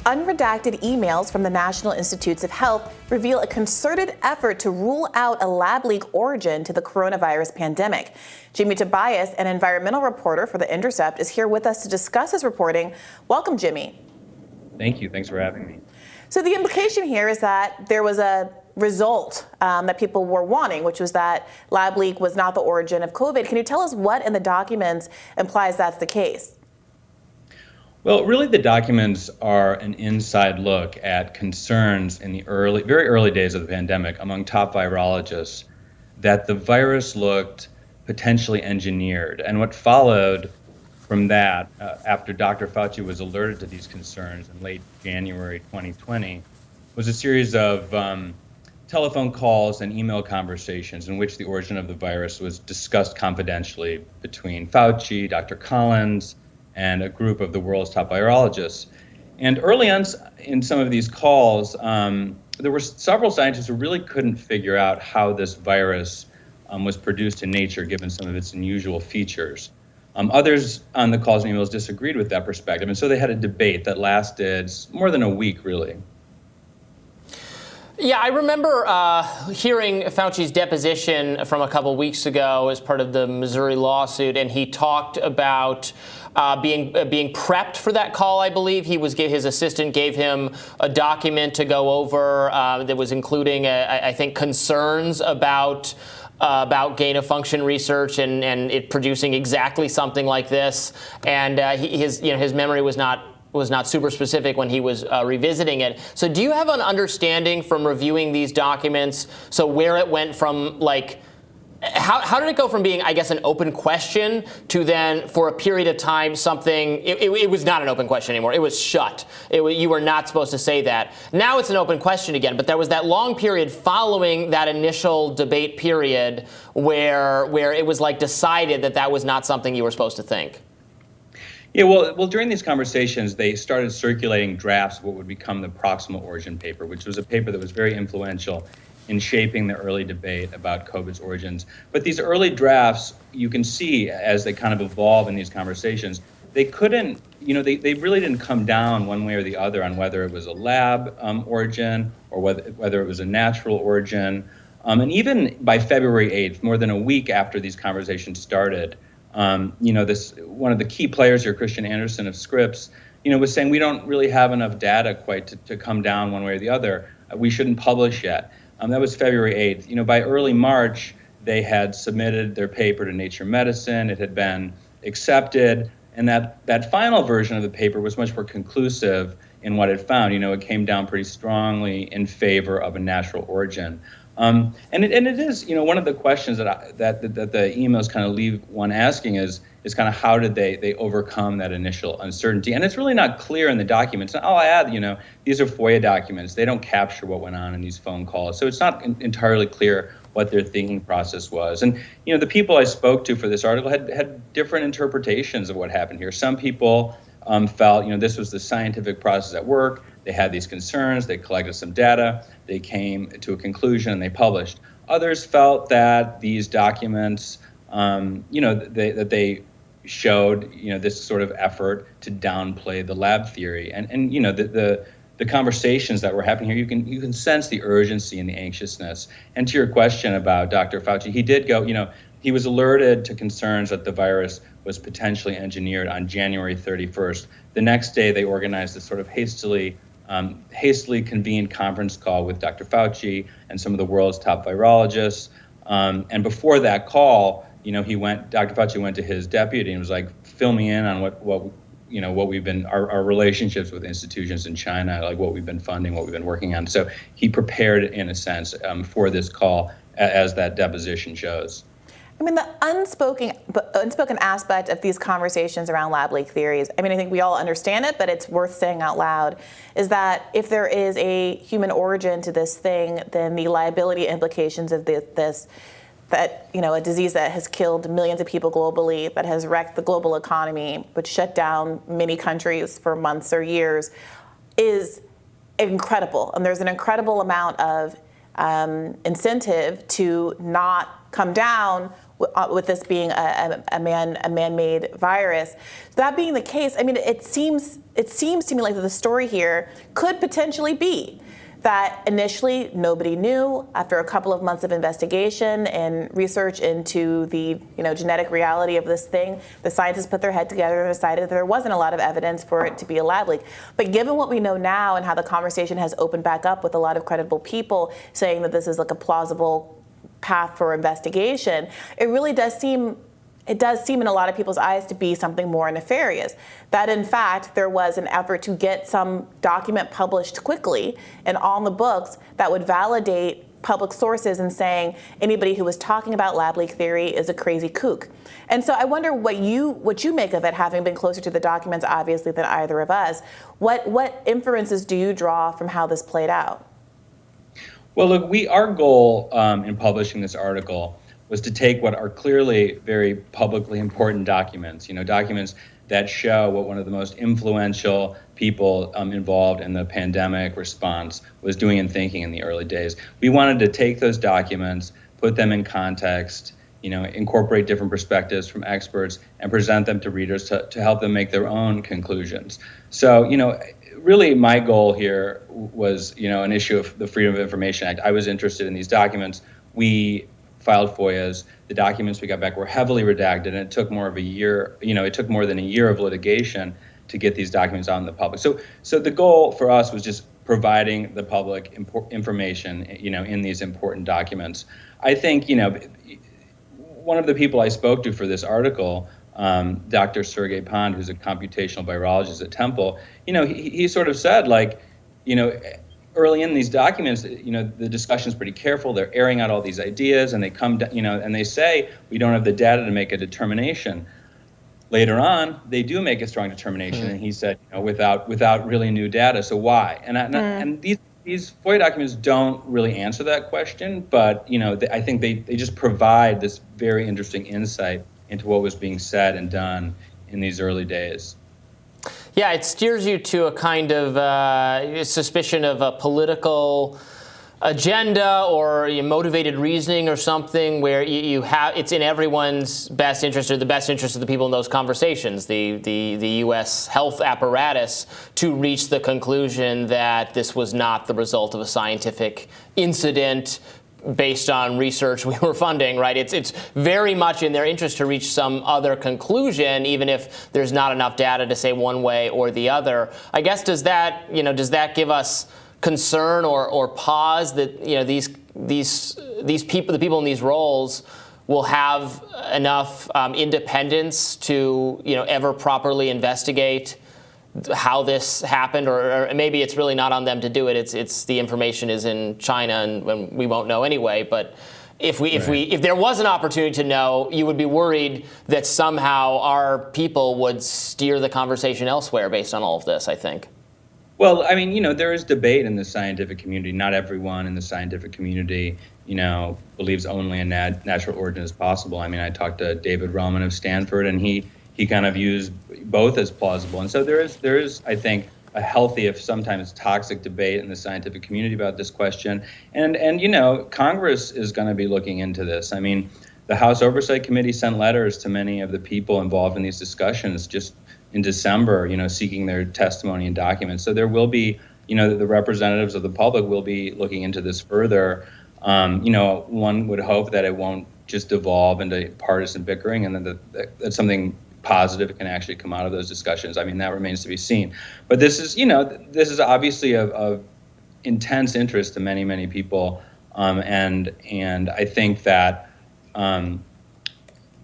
Unredacted emails from the National Institutes of Health reveal a concerted effort to rule out a lab leak origin to the coronavirus pandemic. Jimmy Tobias, an environmental reporter for The Intercept, is here with us to discuss his reporting. Welcome, Jimmy. Thank you. Thanks for having me. So the implication here is that there was a result that people were wanting, which was that lab leak was not the origin of COVID. Can you tell us what in the documents implies that's the case? Well, really, the documents are an inside look at concerns in the very early days of the pandemic among top virologists that the virus looked potentially engineered. And what followed from that, after Dr. Fauci was alerted to these concerns in late January 2020, was a series of telephone calls and email conversations in which the origin of the virus was discussed confidentially between Fauci, Dr. Collins, and a group of the world's top virologists. And early on in some of these calls, there were several scientists who really couldn't figure out how this virus was produced in nature, given some of its unusual features. Others on the calls and emails disagreed with that perspective, and so they had a debate that lasted more than a week, really. Yeah, I remember hearing Fauci's deposition from a couple weeks ago as part of the Missouri lawsuit, and he talked about being prepped for that call. I believe his assistant gave him a document to go over that was including, I think, concerns about gain of function research and it producing exactly something like this. And his memory was not super specific when he was revisiting it. So do you have an understanding from reviewing these documents, so where it went from, like, how did it go from being, I guess, an open question to then, for a period of time, something, it was not an open question anymore. It was shut. You were not supposed to say that. Now it's an open question again, but there was that long period following that initial debate period where it was like decided that was not something you were supposed to think. Yeah, well, during these conversations, they started circulating drafts of what would become the proximal origin paper, which was a paper that was very influential in shaping the early debate about COVID's origins. But these early drafts, you can see as they kind of evolve in these conversations, they couldn't, they really didn't come down one way or the other on whether it was a lab origin or whether it was a natural origin. And even by February 8th, more than a week after these conversations started, one of the key players here, Christian Anderson of Scripps, was saying we don't really have enough data quite to come down one way or the other. We shouldn't publish yet. That was February 8th. By early March, they had submitted their paper to Nature Medicine. It had been accepted, and that final version of the paper was much more conclusive in what it found. It came down pretty strongly in favor of a natural origin. And it is, one of the questions that the emails kind of leave one asking is kind of how did they overcome that initial uncertainty? And it's really not clear in the documents. And I'll add, these are FOIA documents. They don't capture what went on in these phone calls. So it's not entirely clear what their thinking process was. And, the people I spoke to for this article had different interpretations of what happened here. Some people felt, this was the scientific process at work. They had these concerns. They collected some data. They came to a conclusion and they published. Others felt that these documents, that they showed, this sort of effort to downplay the lab theory. And the conversations that were happening here, you can sense the urgency and the anxiousness. And to your question about Dr. Fauci, he did go, he was alerted to concerns that the virus was potentially engineered on January 31st. The next day, they organized this sort of hastily convened conference call with Dr. Fauci and some of the world's top virologists. And before that call, Dr. Fauci went to his deputy and was like, fill me in on what we've been, our relationships with institutions in China, like what we've been funding, what we've been working on. So he prepared, in a sense, for this call, as that deposition shows. I mean, the unspoken aspect of these conversations around lab leak theories, I think we all understand it, but it's worth saying out loud, is that if there is a human origin to this thing, then the liability implications of a disease that has killed millions of people globally, that has wrecked the global economy, which shut down many countries for months or years, is incredible. And there's an incredible amount of incentive to not come down with this being a man-made virus. That being the case, I mean, it seems to me like the story here could potentially be that initially nobody knew. After a couple of months of investigation and research into the genetic reality of this thing, the scientists put their head together and decided that there wasn't a lot of evidence for it to be a lab leak. But given what we know now and how the conversation has opened back up with a lot of credible people saying that this is like a plausible path for investigation, it really does seem in a lot of people's eyes to be something more nefarious. That in fact, there was an effort to get some document published quickly and on the books that would validate public sources and saying anybody who was talking about lab leak theory is a crazy kook. And so I wonder what you make of it, having been closer to the documents obviously than either of us. What inferences do you draw from how this played out? Well, look, our goal in publishing this article was to take what are clearly very publicly important documents, documents that show what one of the most influential people involved in the pandemic response was doing and thinking in the early days. We wanted to take those documents, put them in context, incorporate different perspectives from experts and present them to readers to help them make their own conclusions. So, really my goal here was, an issue of the Freedom of Information Act. I was interested in these documents. We filed FOIAs. The documents we got back were heavily redacted, and it took more than a year of litigation to get these documents out in the public. So the goal for us was just providing the public information, in these important documents. I think, one of the people I spoke to for this article, Dr. Sergey Pond, who's a computational virologist at Temple, he sort of said, early in these documents, the discussion is pretty careful. They're airing out all these ideas, and they come, and they say we don't have the data to make a determination. Later on, they do make a strong determination, and he said, without really new data. So why? And these FOIA documents don't really answer that question, but I think they just provide this very interesting insight into what was being said and done in these early days. Yeah, it steers you to a kind of suspicion of a political agenda or motivated reasoning or something where you have it's in everyone's best interest or the best interest of the people in those conversations, the U.S. health apparatus, to reach the conclusion that this was not the result of a scientific incident based on research we were funding, right? It's very much in their interest to reach some other conclusion, even if there's not enough data to say one way or the other. I guess does that give us concern or pause that these people, the people in these roles, will have enough independence to ever properly investigate how this happened, or maybe it's really not on them to do it. It's the information is in China, and we won't know anyway. But if there was an opportunity to know, you would be worried that somehow our people would steer the conversation elsewhere based on all of this, I think. Well, I mean, there is debate in the scientific community. Not everyone in the scientific community, believes only a natural origin is possible. I mean, I talked to David Relman of Stanford, and he kind of views both as plausible. And so there is, I think, a healthy, if sometimes toxic, debate in the scientific community about this question. And Congress is going to be looking into this. I mean, the House Oversight Committee sent letters to many of the people involved in these discussions just in December, seeking their testimony and documents. So there will be, the representatives of the public will be looking into this further. One would hope that it won't just devolve into partisan bickering, and that something positive can actually come out of those discussions. I mean, that remains to be seen. But this is obviously of intense interest to many, many people, and I think that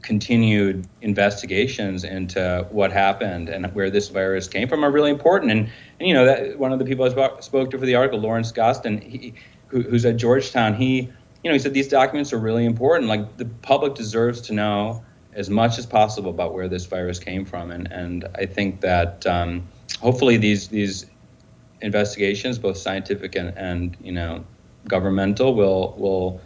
continued investigations into what happened and where this virus came from are really important. And that one of the people I spoke to for the article, Lawrence Gostin, who's at Georgetown, he said these documents are really important. Like, the public deserves to know as much as possible about where this virus came from. And I think that hopefully these investigations, both scientific and governmental, will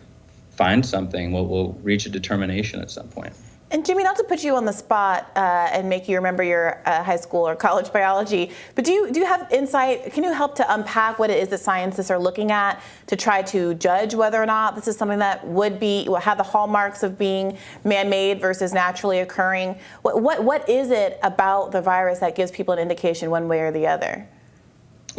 find something, will reach a determination at some point. And Jimmy, not to put you on the spot and make you remember your high school or college biology, but do you have insight? Can you help to unpack what it is that scientists are looking at to try to judge whether or not this is something that will have the hallmarks of being man-made versus naturally occurring? What is it about the virus that gives people an indication one way or the other?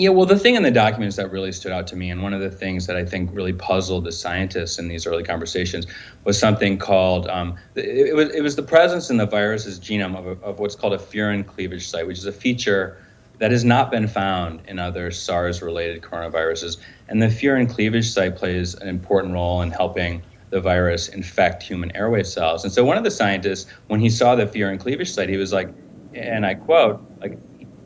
Yeah, well, the thing in the documents that really stood out to me, and one of the things that I think really puzzled the scientists in these early conversations, was something called, it was the presence in the virus's genome of what's called a furin cleavage site, which is a feature that has not been found in other SARS-related coronaviruses. And the furin cleavage site plays an important role in helping the virus infect human airway cells. And so one of the scientists, when he saw the furin cleavage site, he was like, and I quote, like,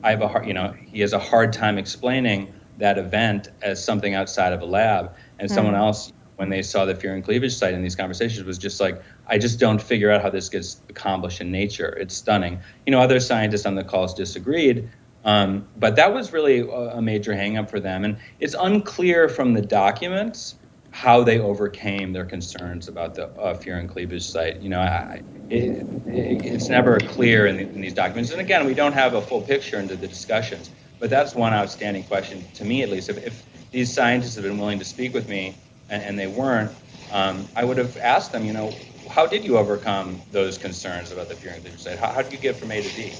he has a hard time explaining that event as something outside of a lab. And someone else, when they saw the furin cleavage site in these conversations, was just like, I just don't figure out how this gets accomplished in nature. It's stunning. Other scientists on the calls disagreed, but that was really a major hangup for them. And it's unclear from the documents how they overcame their concerns about the furin cleavage site. It's never clear in these documents. And again, we don't have a full picture into the discussions, but that's one outstanding question to me, at least. If these scientists have been willing to speak with me and they weren't, I would have asked them, how did you overcome those concerns about the furin cleavage site? How did you get from A to D?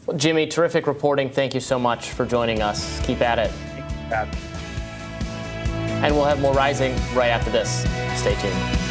Well, Jimmy, terrific reporting. Thank you so much for joining us. Keep at it. Thank you. And we'll have more Rising right after this. Stay tuned.